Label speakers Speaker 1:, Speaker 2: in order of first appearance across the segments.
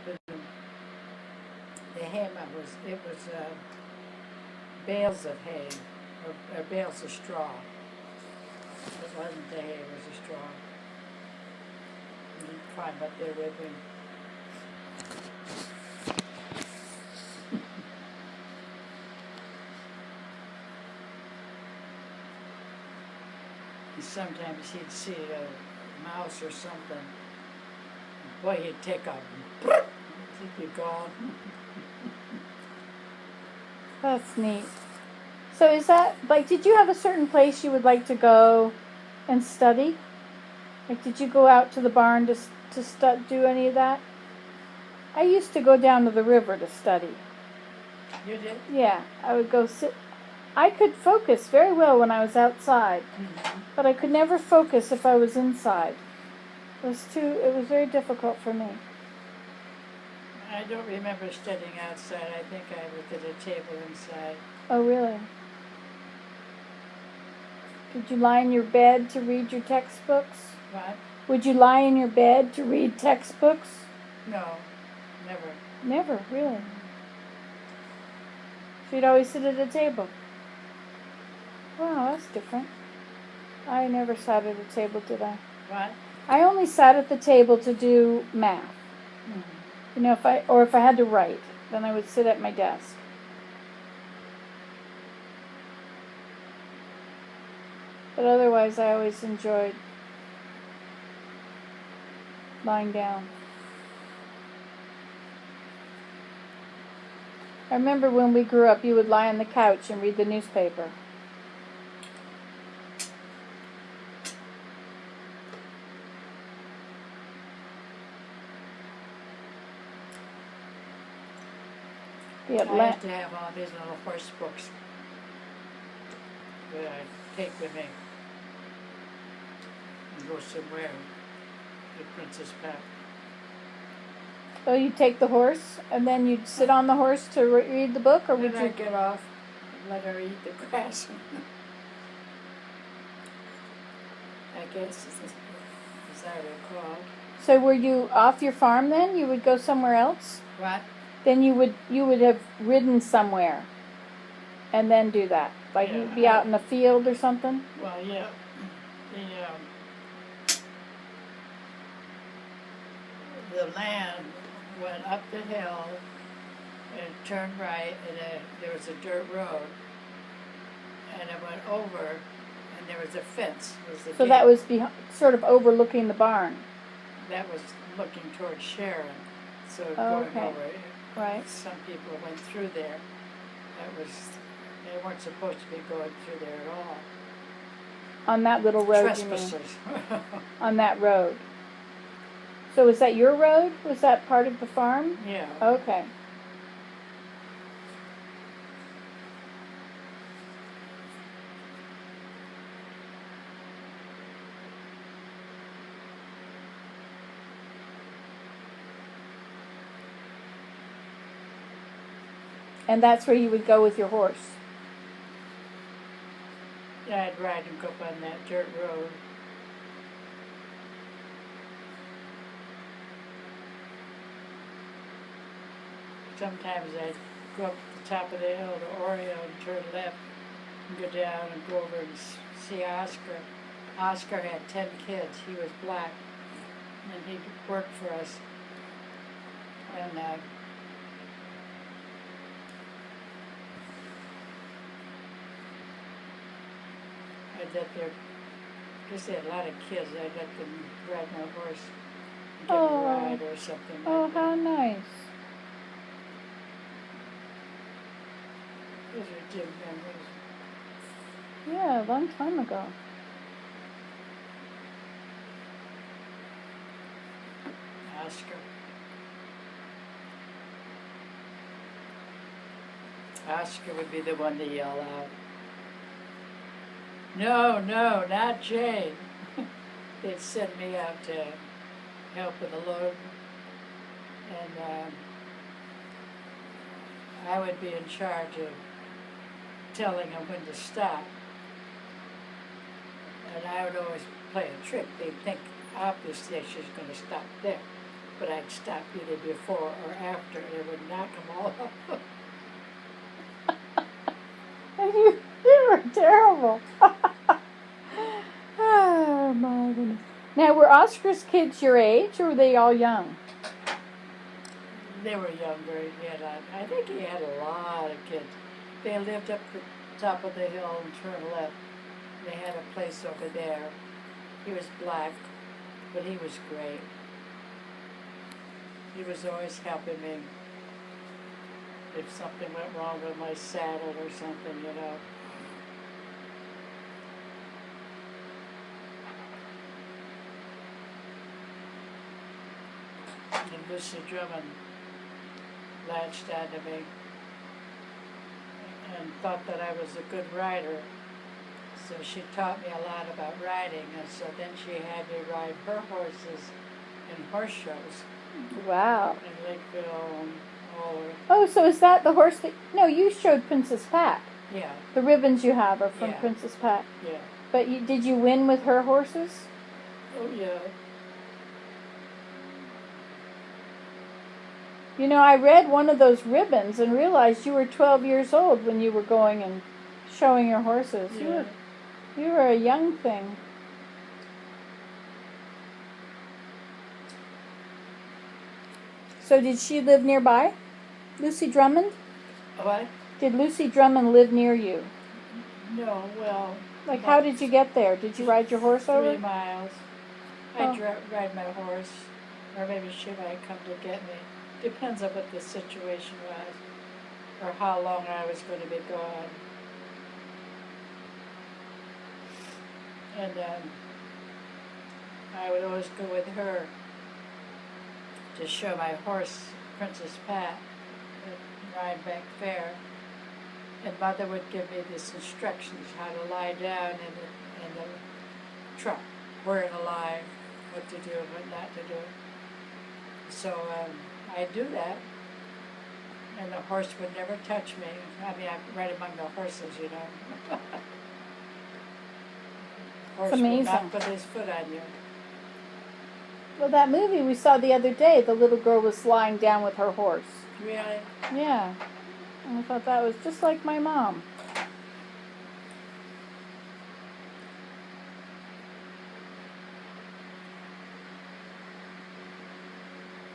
Speaker 1: in the hay mow it was bales of hay, or bales of straw. It wasn't the hay, it was the straw. And he'd climb up there with me. And sometimes he'd see a mouse or something. Boy, he'd take off. He'd be gone.
Speaker 2: That's neat. So is that, like, did you have a certain place you would like to go and study? Like, did you go out to the barn to do any of that? I used to go down to the river to study.
Speaker 1: You did?
Speaker 2: Yeah, I would go sit. I could focus very well when I was outside, but I could never focus if I was inside. It was very difficult for me.
Speaker 1: I don't remember studying outside. I think I was at a table inside.
Speaker 2: Oh, really? Did you lie in your bed to read your textbooks?
Speaker 1: What?
Speaker 2: Would you lie in your bed to read textbooks?
Speaker 1: No, never.
Speaker 2: Never, really. So you'd always sit at a table. Wow, that's different. I never sat at a table, did I?
Speaker 1: What?
Speaker 2: I only sat at the table to do math.
Speaker 1: Mm-hmm.
Speaker 2: You know, if I had to write, then I would sit at my desk. But otherwise, I always enjoyed lying down. I remember when we grew up, you would lie on the couch and read the newspaper.
Speaker 1: I had to have all these little horse books that I take with me and go somewhere to Princess Pat.
Speaker 2: So you'd take the horse, and then you'd sit on the horse to read the book, or would
Speaker 1: Then
Speaker 2: you
Speaker 1: I'd get off and let her eat the grass. I guess is that recall.
Speaker 2: So were you off your farm then? You would go somewhere else?
Speaker 1: What?
Speaker 2: Then you would have ridden somewhere, and then do that. Like
Speaker 1: Yeah,
Speaker 2: you'd be out in the field or something.
Speaker 1: Well, yeah. The land went up the hill and turned right, and there was a dirt road, and it went over, and there was a fence.
Speaker 2: So that was sort of overlooking the barn.
Speaker 1: That was looking towards Sharon, so
Speaker 2: Oh,
Speaker 1: going
Speaker 2: okay.
Speaker 1: over.
Speaker 2: Right.
Speaker 1: Some people went through there. They weren't supposed to be going through there at all.
Speaker 2: On that little road, you mean?
Speaker 1: Trespassers.
Speaker 2: On that road. So was that your road? Was that part of the farm?
Speaker 1: Yeah.
Speaker 2: Okay. And that's where you would go with your horse.
Speaker 1: Yeah, I'd ride and go up on that dirt road. Sometimes I'd go up the top of the hill to Oriole and turn left and go down and go over and see Oscar. Oscar had 10 kids. He was black, and he worked for us. And I'd let their, because they had a lot of kids, I'd let them ride my horse and get a ride or something like that.
Speaker 2: How nice.
Speaker 1: Those are dim memories.
Speaker 2: Yeah, a long time ago.
Speaker 1: Oscar. Oscar would be the one to yell out. No, not Jane. They'd send me out to help with the load. And I would be in charge of telling them when to stop. And I would always play a trick. They'd think, obviously, she's going to stop there. but I'd stop either before or after, and it would knock them all off.
Speaker 2: And you were terrible. Oh, my goodness. Now, were Oscar's kids your age, or were they all young?
Speaker 1: They were younger. I think he had a lot of kids. They lived up the top of the hill and turned left. They had a place over there. He was black, but he was great. He was always helping me if something went wrong with my saddle or something, you know. And Lucy Drummond latched onto me and thought that I was a good rider. So she taught me a lot about riding, and so then she had me ride her horses in horse shows
Speaker 2: Wow.
Speaker 1: in Lakeville and all over.
Speaker 2: Oh, so is that the horse that... No, you showed Princess Pat.
Speaker 1: Yeah,
Speaker 2: The ribbons you have are from
Speaker 1: Yeah.
Speaker 2: Princess Pat.
Speaker 1: yeah.
Speaker 2: But did you win with her horses?
Speaker 1: Oh, yeah.
Speaker 2: You know, I read one of those ribbons and realized you were 12 years old when you were going and showing your horses.
Speaker 1: Yeah.
Speaker 2: You were a young thing. So did she live nearby? Lucy Drummond?
Speaker 1: What?
Speaker 2: Did Lucy Drummond live near you?
Speaker 1: No, well,
Speaker 2: Like, how did you get there? Did you ride your horse
Speaker 1: 3
Speaker 2: over?
Speaker 1: miles.
Speaker 2: Oh.
Speaker 1: I'd ride my horse, or maybe she might come to get me. Depends on what the situation was, or how long I was going to be gone. And I would always go with her to show my horse, Princess Pat, at Rhinebeck Fair. And Mother would give me these instructions, how to lie down in the truck, where to lie, what to do, what not to do. So I'd do that, and the horse would never touch me. I mean, I'm right among the horses, you know. Horse will
Speaker 2: amazing.
Speaker 1: not put his foot on you.
Speaker 2: Well, that movie we saw the other day, the little girl was lying down with her horse.
Speaker 1: Really?
Speaker 2: Yeah. And I thought that was just like my mom.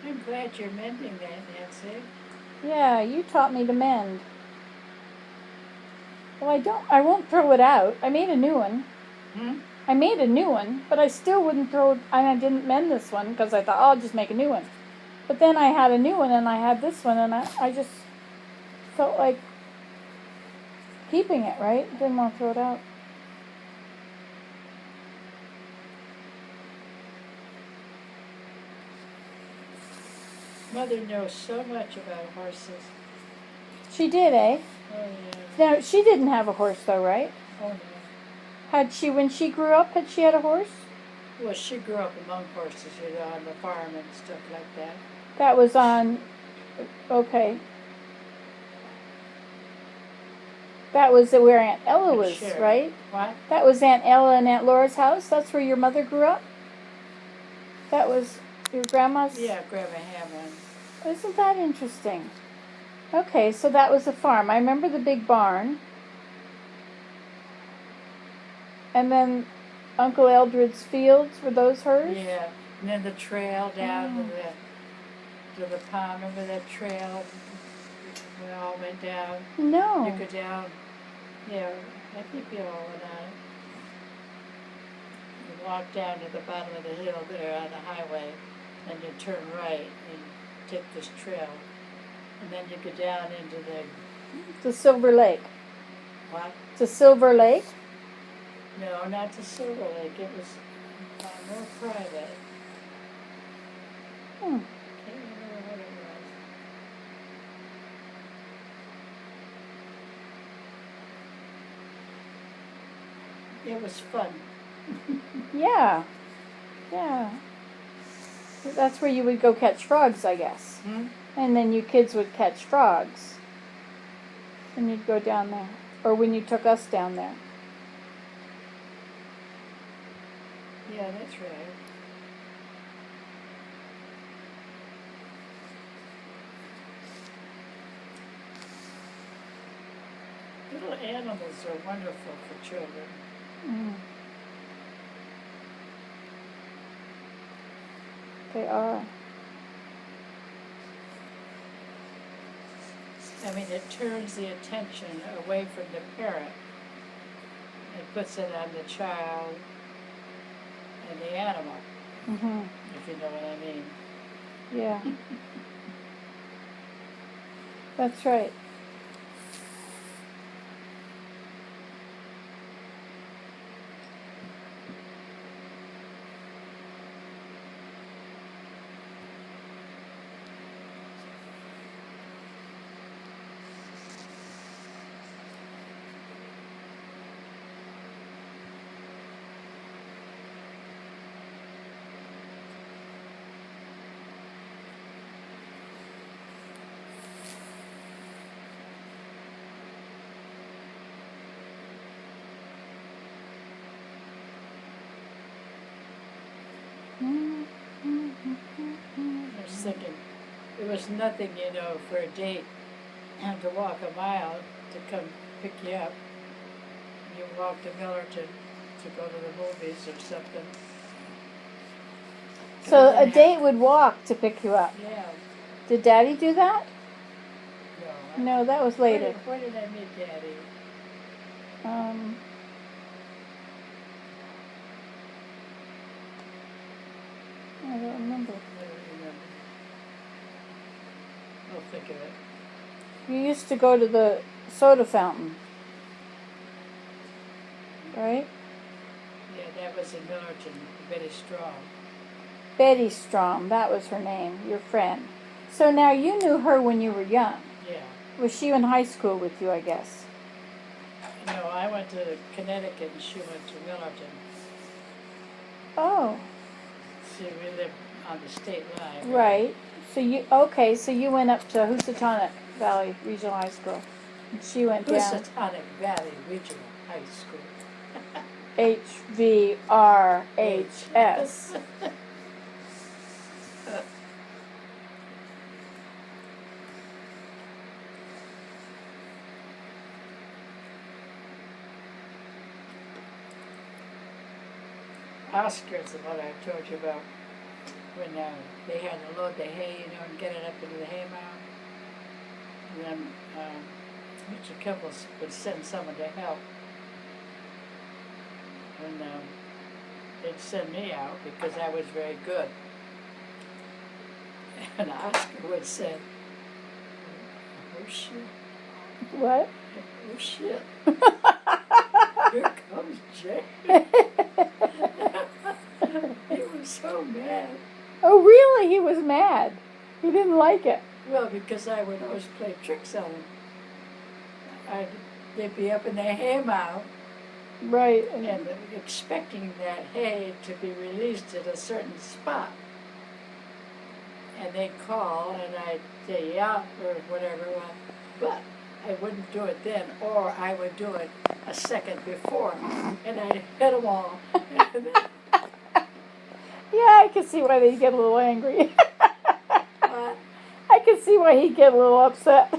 Speaker 1: I'm glad you're mending that, Nancy.
Speaker 2: Yeah, you taught me to mend. Well, I won't throw it out. I made a new one.
Speaker 1: Hmm?
Speaker 2: I made a new one, but I still wouldn't throw it. I didn't mend this one because I thought, oh, I'll just make a new one. But then I had a new one and I had this one and I just felt like keeping it, right? Didn't want to throw it out.
Speaker 1: Mother knows so much about horses.
Speaker 2: She did, eh?
Speaker 1: Oh, yeah.
Speaker 2: Now, she didn't have a horse though, right?
Speaker 1: Oh, no.
Speaker 2: Had she, when she grew up, had she had a horse?
Speaker 1: Well, she grew up among horses, you know, on the farm and stuff like that.
Speaker 2: That was on, okay. That was where Aunt Ella was,
Speaker 1: Sure.
Speaker 2: right?
Speaker 1: What?
Speaker 2: That was Aunt Ella and Aunt Laura's house? That's where your mother grew up? That was your grandma's?
Speaker 1: Yeah, Grandma Hammond.
Speaker 2: Isn't that interesting? Okay, so that was a farm. I remember the big barn. And then Uncle Eldred's fields, were those hers?
Speaker 1: Yeah, and then the trail down
Speaker 2: Oh.
Speaker 1: to the pond. Remember that trail? We all went down.
Speaker 2: No.
Speaker 1: You go down. Yeah, I think we all went on. You walk down to the bottom of the hill there on the highway, and you turn right and take this trail. And then you go down into the,
Speaker 2: To Silver Lake.
Speaker 1: what?
Speaker 2: To Silver Lake?
Speaker 1: No, not to Silver Lake. It was more private.
Speaker 2: Hmm.
Speaker 1: Can't remember what it was. It was fun.
Speaker 2: Yeah. Yeah. That's where you would go catch frogs, I guess.
Speaker 1: Hmm?
Speaker 2: And then you kids would catch frogs. And you'd go down there. Or when you took us down there.
Speaker 1: Yeah, that's right. Little animals are wonderful for children.
Speaker 2: Mm. They are.
Speaker 1: I mean, it turns the attention away from the parent and puts it on the child and the animal,
Speaker 2: Mhm.
Speaker 1: if you know what I mean.
Speaker 2: Yeah. That's right.
Speaker 1: I was thinking, it was nothing, for a date to walk a mile to come pick you up. You walk to Millerton to go to the movies or something.
Speaker 2: So
Speaker 1: But
Speaker 2: a
Speaker 1: then
Speaker 2: date would walk to pick you up.
Speaker 1: Yeah.
Speaker 2: Did Daddy do that?
Speaker 1: No.
Speaker 2: No, that was later.
Speaker 1: Where did I meet Daddy?
Speaker 2: I don't remember.
Speaker 1: I don't remember. I'll think of it.
Speaker 2: You used to go to the soda fountain, right?
Speaker 1: Yeah, that was in Millerton, Betty Strong.
Speaker 2: Betty Strom, that was her name, your friend. So now you knew her when you were young.
Speaker 1: Yeah.
Speaker 2: Was she in high school with you, I guess?
Speaker 1: No, I went to Connecticut and she went to Millerton.
Speaker 2: Oh,
Speaker 1: See, we lived on the state line.
Speaker 2: right. So you went up to Housatonic Valley Regional High School. And she went down
Speaker 1: Housatonic Valley Regional High School.
Speaker 2: HVRHS.
Speaker 1: Oscar's the one I told you about when they had to load the hay, and get it up into the hay mound. And then Mr. Kimball would send someone to help. And they'd send me out because I was very good. And Oscar would say, "Oh shit,
Speaker 2: What?
Speaker 1: oh shit, here comes Jay." He was so mad.
Speaker 2: Oh, really? He was mad. He didn't like it.
Speaker 1: Well, because I would always play tricks on him. They'd be up in the hay mound
Speaker 2: Right.
Speaker 1: and expecting that hay to be released at a certain spot. And they'd call and I'd say, yeah, or whatever. But I wouldn't do it then, or I would do it a second before. And I'd hit them all.
Speaker 2: Yeah, I can see why they'd get a little angry.
Speaker 1: But
Speaker 2: I can see why he'd get a little upset.